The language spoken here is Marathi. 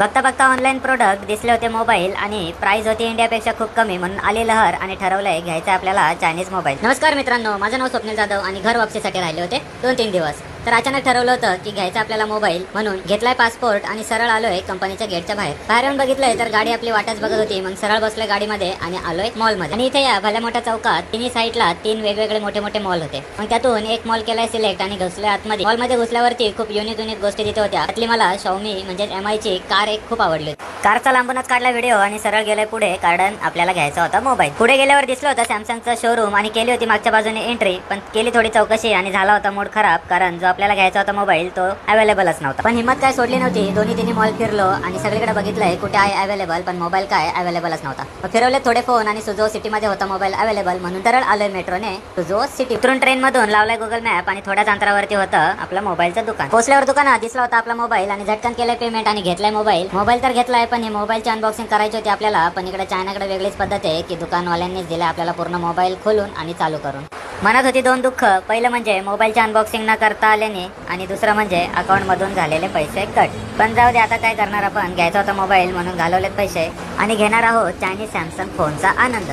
बघता बघता ऑनलाईन प्रोडक्ट दिसले होते मोबाईल आणि प्राइस होती इंडियापेक्षा खूप कमी, म्हणून आली लहर आणि ठरवलंय घ्यायचा आपल्याला चायनीज मोबाईल. नमस्कार मित्रांनो, माझं नाव स्वप्नील जाधव आणि घर वापसीसाठी राहिले होते 2-3 दिवस. तर अचानक ठरवलं होतं की घ्यायचा आपल्याला मोबाईल, म्हणून घेतलाय पासपोर्ट आणि सरळ आलोय कंपनीच्या गेटच्या बाहेर. बाहेर येऊन बघितलंय तर गाडी आपली वाटच बघत होती. मग सरळ बसलोय गाडीमध्ये आणि आलोय मॉल मध्ये. आणि इथे या भल्या मोठ्या चौकात तिन्ही साईडला 3 वेगवेगळे मोठे मोठे मॉल होते. मग त्यातून एक मॉल केलाय सिलेक्ट आणि घुसलोय आतमध्ये. मॉल मध्ये घुसल्यावरती खूप युनिक गोष्टी तिथे होत्या. त्यातली मला Xiaomi म्हणजे MI ची कार एक खूप आवडली. कारचा लांबूनच काढला व्हिडिओ आणि सरळ गेलोय पुढे, कारण आपल्याला घ्यायचा होता मोबाईल. पुढे गेल्यावर दिसलं होतं सॅमसंगचं शोरूम आणि केली होती मागच्या बाजूने एंट्री. पण केली थोडी चौकशी आणि झाला होता मूड खराब, कारण जो आपल्याला घ्यायचा होता मोबाईल तो अवेलेबलच नव्हता. पण हिम्मत काय सोडली नव्हती. दोन्ही तिन्ही मॉल फिरलो आणि सगळीकडे बघितलंय कुठे आहे अवेलेबल, पण मोबाईल काय अवेलेबलच नव्हता. मग फिरवले थोडे फोन आणि सुझो सिटी मध्ये होता मोबाईल अवेलेबल, म्हणून सरळ आलोय मेट्रोने सुझो सिटी. उतरून ट्रेन मधून लावलाय गुगल मॅप आणि थोड्याच अंतरावरती होतं आपलं मोबाईलचं दुकान. पोहोचल्यावर दुकानात दिसला होता आपला मोबाईल आणि झटकन केलंय पेमेंट आणि घेतलाय मोबाईल. मोबाईल तर घेतलाय, पण ही मोबाईलची अनबॉक्सिंग करायची होती आपल्याला. पण इकडे चायनाकडे वेगळीच पद्धत आहे की दुकानवाल्यांनीच दिले आपल्याला पूर्ण मोबाईल खोलून आणि चालू करून. मनात होती 2 दुःख. पहिलं म्हणजे मोबाईलची अनबॉक्सिंग न करता आल्याने, आणि दुसरं म्हणजे अकाउंट मधून झालेले पैसे कट. पण जाऊ दे, आता काय करणार आपण. घ्यायचा होता मोबाईल म्हणून घालवलेत पैसे आणि घेणार आहोत चायनीज सॅमसंग फोनचा आनंद.